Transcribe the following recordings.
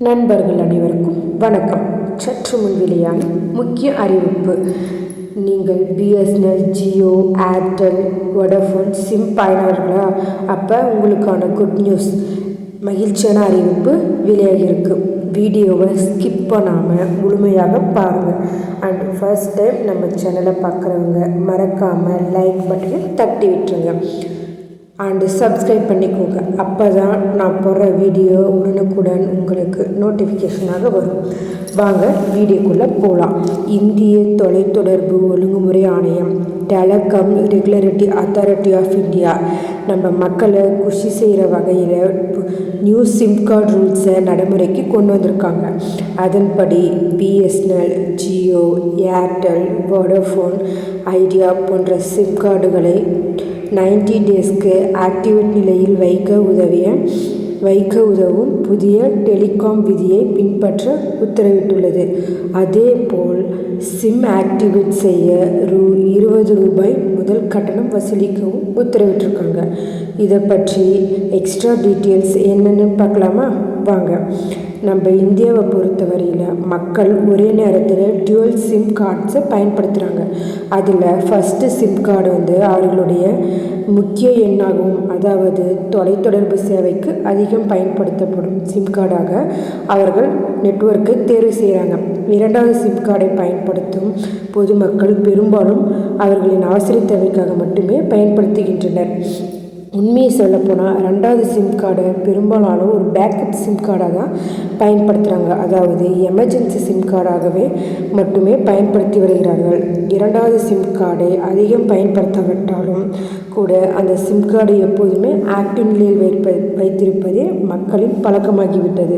நண்பர்கள் அனைவருக்கும் வணக்கம். சற்று முன் வெளியான முக்கிய அறிவிப்பு. நீங்கள் BSNL, Jio, Airtel, Vodafone sim பயனர்களா? அப்போ உங்களுக்கான குட் நியூஸ், மகிழ்ச்சியான அறிவிப்பு வெளியாகியிருக்கு. வீடியோவை ஸ்கிப் பண்ணாமல் முழுமையாக பாருங்கள். அண்ட் ஃபர்ஸ்ட் டைம் நம்ம சேனலை பார்க்குறவங்க மறக்காமல் லைக் பட்டனை தட்டி விட்டுருங்க. அண்டு சப்ஸ்கிரைப் பண்ணிக்கோங்க. அப்போ தான் நான் போடுற வீடியோ உடனுக்குடன் உங்களுக்கு நோட்டிஃபிகேஷனாக வரும். வாங்க வீடியோக்குள்ளே போகலாம். இந்திய தொலைத்தொடர்பு ஒழுங்குமுறை ஆணையம், telecom regulatory authority of India, நம்ம மக்களை குஷி செய்கிற வகையில் நியூ சிம் கார்டு ரூல்ஸை நடைமுறைக்கு கொண்டு வந்திருக்காங்க. அதன்படி BSNL, Jio, Airtel, Vodafone, idea போன்ற சிம் கார்டுகளை 90 டேஸ்க்கு ஆக்டிவேட் நிலையில் வைக்க உதவும் புதிய டெலிகாம் விதியை பின்பற்ற உத்தரவிட்டுள்ளது. அதேபோல் சிம் ஆக்டிவேட் செய்ய ₹20 முதல் கட்டணம் வசூலிக்கவும் உத்தரவிட்டிருக்காங்க. இதை பற்றி எக்ஸ்ட்ரா டீட்டெயில்ஸ் என்னென்னு பார்க்கலாமா? வாங்க. நம்ம இந்தியாவை பொறுத்தவரையில் மக்கள் ஒரே நேரத்தில் டியூவல் சிம் கார்ட்ஸை பயன்படுத்துகிறாங்க. அதில் ஃபஸ்ட்டு சிம் கார்டு அவர்களுடைய முக்கிய எண்ணாகவும், அதாவது தொலைத்தொடர்பு சேவைக்கு அதிகம் பயன்படுத்தப்படும் சிம் கார்டாக அவர்கள் நெட்வொர்க்கை தேர்வு செய்கிறாங்க. இரண்டாவது சிம் கார்டை பயன்படுத்தும் பொதுமக்கள் பெரும்பாலும் அவர்களின் அவசர தேவைக்காக மட்டுமே பயன்படுத்துகின்றனர். உண்மையை சொல்லப்போனால் ரெண்டாவது சிம் கார்டை பெரும்பாலானோர் ஒரு பேக்கப் சிம் கார்டாக தான் பயன்படுத்துகிறாங்க. அதாவது எமர்ஜென்சி சிம் கார்டாகவே மட்டுமே பயன்படுத்தி வருகிறார்கள். இரண்டாவது சிம் கார்டை அதிகம் பயன்படுத்தப்பட்டாலும் கூட அந்த சிம் கார்டை எப்போதுமே ஆக்டிவ் நிலையில் வைத்திருப்பதே மக்களின் பழக்கமாகிவிட்டது.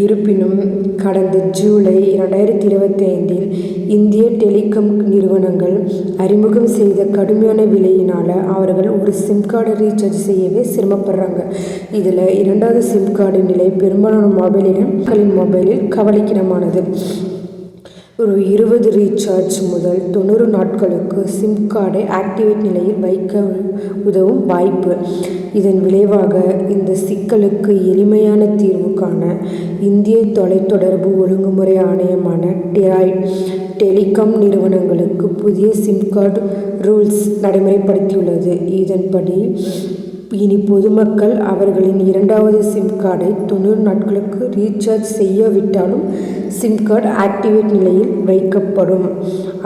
இருப்பினும் கடந்த ஜூலை 2025 இந்திய டெலிகாம் நிறுவனங்கள் அறிமுகம் செய்த கடுமையான விலையினால் அவர்கள் ஒரு சிம் கார்டை ரீசார்ஜ் செய்யவே சிரமப்படுறாங்க. இதில் இரண்டாவது சிம் கார்டு நிலை பெரும்பாலான மக்களின் மொபைலில் கவலைக்கிடமானது. ஒரு 20 ரீசார்ஜ் முதல் 90 நாட்களுக்கு சிம் கார்டை ஆக்டிவேட் நிலையில் வைக்க உதவும் வாய்ப்பு. இதன் விளைவாக இந்த சிக்கலுக்கு எளிமையான தீர்வு காண இந்திய தொலைத்தொடர்பு ஒழுங்குமுறை ஆணையமான டெலிகாம் நிறுவனங்களுக்கு புதிய சிம் கார்டு ரூல்ஸ் நடைமுறைப்படுத்தியுள்ளது. இதன்படி இனி பொதுமக்கள் அவர்களின் இரண்டாவது சிம் கார்டை 90 நாட்களுக்கு ரீசார்ஜ் செய்யாவிட்டாலும் சிம் கார்டு ஆக்டிவேட் நிலையில் வைக்கப்படும்.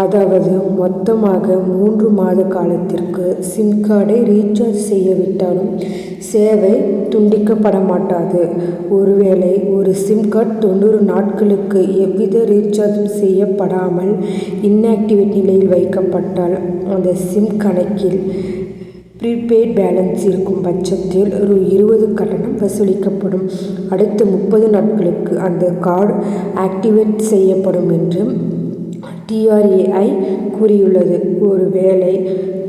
அதாவது மொத்தமாக 3 மாத காலத்திற்கு சிம் கார்டை ரீசார்ஜ் செய்யவிட்டாலும் சேவை துண்டிக்கப்பட மாட்டாது. ஒருவேளை ஒரு சிம் கார்டு 90 நாட்களுக்கு எவ்வித ரீசார்ஜும் செய்யப்படாமல் இன்ஆக்டிவேட் நிலையில் வைக்கப்பட்டால் அந்த சிம் கணக்கில் ப்ரீபெய்ட் பேலன்ஸ் இருக்கும் பட்சத்தில் ₹20 கட்டணம் வசூலிக்கப்படும். அடுத்த 30 நாட்களுக்கு அந்த கார்டு ஆக்டிவேட் செய்யப்படும் என்று TRAI கூறியுள்ளது. ஒருவேளை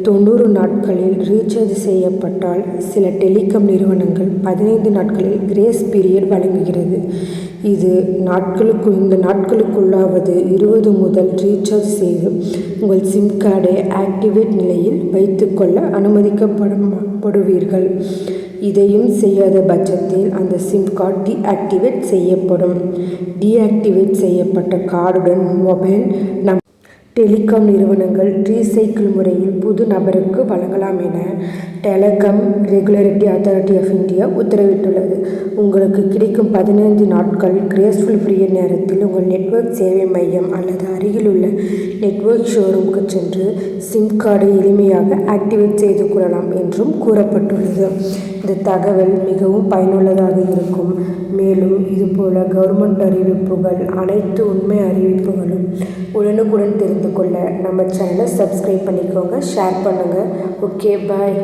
90 நாட்களில் ரீசார்ஜ் செய்யப்பட்டால் சில டெலிகாம் நிறுவனங்கள் 15 நாட்களில் கிரேஸ் பீரியட் வழங்குகிறது. இந்த நாட்களுக்குள்ளாவது 20 முதல் ரீசார்ஜ் செய்து உங்கள் சிம் கார்டை ஆக்டிவேட் நிலையில் வைத்துக்கொள்ள அனுமதிக்கப்படுவீர்கள். இதையும் செய்யாத பட்சத்தில் அந்த சிம் கார்டு டீஆக்டிவேட் செய்யப்படும். டீஆக்டிவேட் செய்யப்பட்ட கார்டுடன் மொபைல் டெலிகாம் நிறுவனங்கள் ரீசைக்கிள் முறையில் புது நபருக்கு வழங்கலாம் என telecom regulatory authority of India உத்தரவிட்டுள்ளது. உங்களுக்கு கிடைக்கும் 15 நாட்கள் கிரேஸ்ஃபுல் பீரியட் நேரத்தில் உங்கள் நெட்வொர்க் சேவை மையம் அல்லது அருகில் உள்ள நெட்வொர்க் ஷோரூமுக்கு சென்று சிம் கார்டை எளிமையாக ஆக்டிவேட் செய்து கொள்ளலாம் என்றும் கூறப்பட்டுள்ளது. இந்த தகவல் மிகவும் பயனுள்ளதாக இருக்கும். மேலும் இதுபோல கவர்மெண்ட் அறிவிப்புகள், அனைத்து உண்மை அறிவிப்புகளும் உடனுக்குடன் தெரிந்து கொள்ள நம்ம சேனலை சப்ஸ்கிரைப் பண்ணிக்கோங்க, ஷேர் பண்ணுங்கள். ஓகே, பாய்.